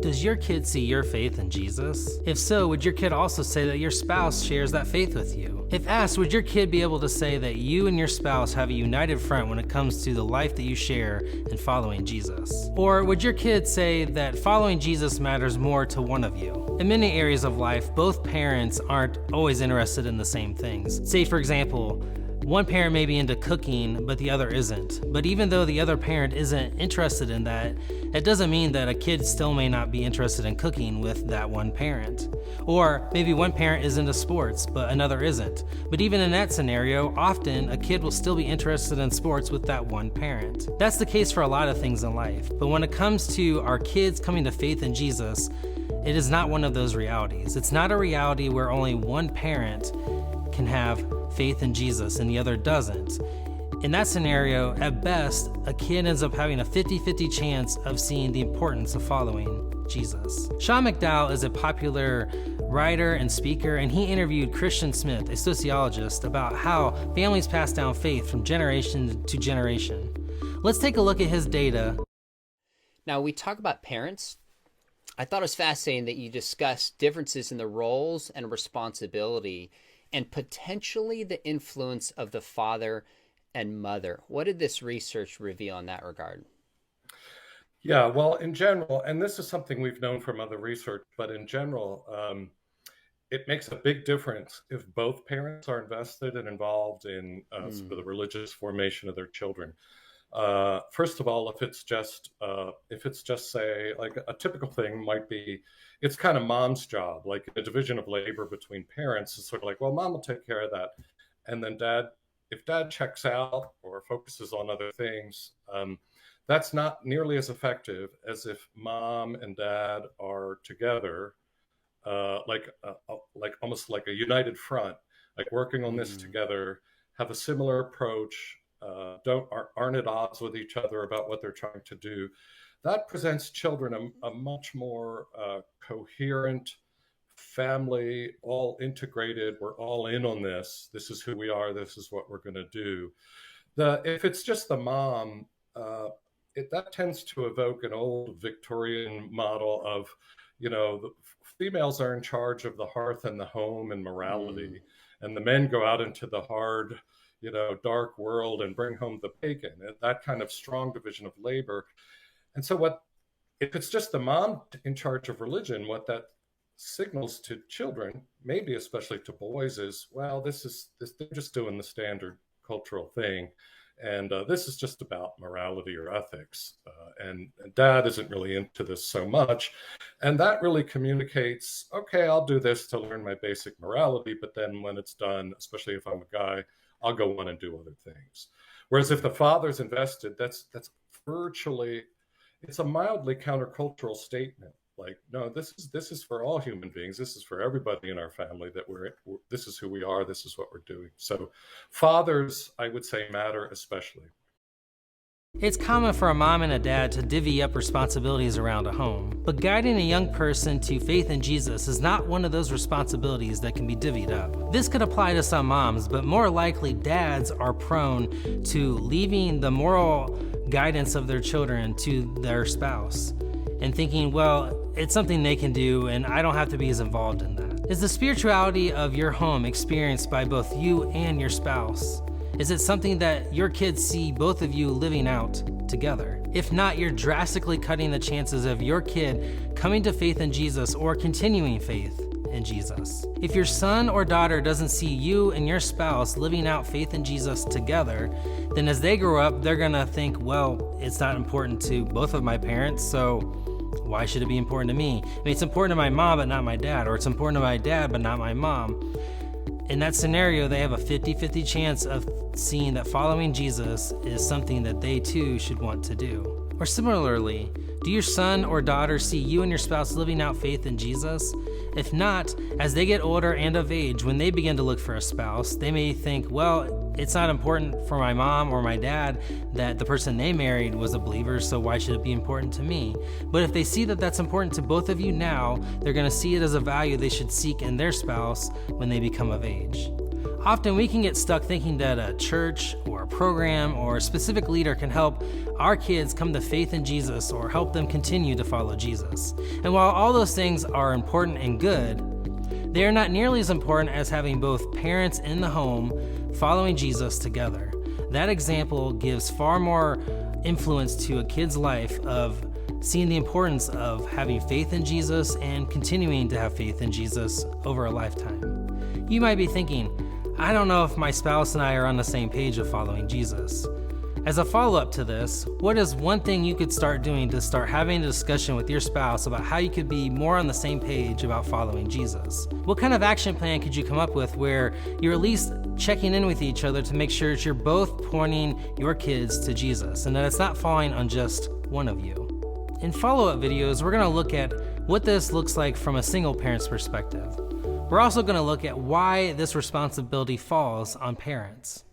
Does your kid see your faith in Jesus? If so, would your kid also say that your spouse shares that faith with you? If asked, would your kid be able to say that you and your spouse have a united front when it comes to the life that you share in following Jesus? Or would your kid say that following Jesus matters more to one of you? In many areas of life, both parents aren't always interested in the same things. Say, for example, one parent may be into cooking, but the other isn't. But even though the other parent isn't interested in that, it doesn't mean that a kid still may not be interested in cooking with that one parent. Or maybe one parent is into sports, but another isn't. But even in that scenario, often a kid will still be interested in sports with that one parent. That's the case for a lot of things in life. But when it comes to our kids coming to faith in Jesus, it is not one of those realities. It's not a reality where only one parent can have faith in Jesus and the other doesn't. In that scenario, at best, a kid ends up having a 50-50 chance of seeing the importance of following Jesus. Sean McDowell is a popular writer and speaker, and he interviewed Christian Smith, a sociologist, about how families pass down faith from generation to generation. Let's take a look at his data. Now, we talk about parents. I thought it was fascinating that you discussed differences in the roles and responsibility and potentially the influence of the father and mother. What did this research reveal in that regard? Yeah, well, in general, and this is something we've known from other research, but in general, it makes a big difference if both parents are invested and involved in sort of the religious formation of their children. First of all, if it's just say, like a typical thing might be, it's kind of mom's job, like a division of labor between parents. It's sort of like, well, mom will take care of that. And then if dad checks out or focuses on other things, that's not nearly as effective as if mom and dad are together, like almost like a united front, like working on this together, have a similar approach, aren't at odds with each other about what they're trying to do. That presents children a much more coherent family, all integrated. We're all in on this. This is who we are. This is what we're going to do. If it's just the mom, that tends to evoke an old Victorian model of, the females are in charge of the hearth and the home and morality, and the men go out into the hard, dark world and bring home the bacon. That kind of strong division of labor. And so if it's just the mom in charge of religion, what that signals to children, maybe especially to boys, is, well, they're just doing the standard cultural thing. And this is just about morality or ethics. And dad isn't really into this so much. And that really communicates, okay, I'll do this to learn my basic morality. But then when it's done, especially if I'm a guy, I'll go on and do other things. Whereas if the father's invested, that's virtually, it's a mildly countercultural statement. Like, no, this is for all human beings. This is for everybody in our family, that this is who we are. This is what we're doing. So fathers, I would say, matter especially. It's common for a mom and a dad to divvy up responsibilities around a home, but guiding a young person to faith in Jesus is not one of those responsibilities that can be divvied up. This could apply to some moms, but more likely dads are prone to leaving the moral guidance of their children to their spouse and thinking, well, it's something they can do and I don't have to be as involved in that. Is the spirituality of your home experienced by both you and your spouse? Is it something that your kids see both of you living out together? If not, you're drastically cutting the chances of your kid coming to faith in Jesus or continuing faith in Jesus. If your son or daughter doesn't see you and your spouse living out faith in Jesus together, then as they grow up, they're gonna think, well, it's not important to both of my parents, so why should it be important to me? I mean, it's important to my mom, but not my dad, or it's important to my dad, but not my mom. In that scenario, they have a 50-50 chance of seeing that following Jesus is something that they too should want to do. Or similarly, do your son or daughter see you and your spouse living out faith in Jesus? If not, as they get older and of age, when they begin to look for a spouse, they may think, well, it's not important for my mom or my dad that the person they married was a believer, so why should it be important to me? But if they see that that's important to both of you now, they're going to see it as a value they should seek in their spouse when they become of age. Often we can get stuck thinking that a church or a program or a specific leader can help our kids come to faith in Jesus or help them continue to follow Jesus. And while all those things are important and good, they are not nearly as important as having both parents in the home following Jesus together. That example gives far more influence to a kid's life of seeing the importance of having faith in Jesus and continuing to have faith in Jesus over a lifetime. You might be thinking, I don't know if my spouse and I are on the same page of following Jesus. As a follow-up to this, what is one thing you could start doing to start having a discussion with your spouse about how you could be more on the same page about following Jesus? What kind of action plan could you come up with where you're at least checking in with each other to make sure that you're both pointing your kids to Jesus and that it's not falling on just one of you? In follow-up videos, we're going to look at what this looks like from a single parent's perspective. We're also going to look at why this responsibility falls on parents.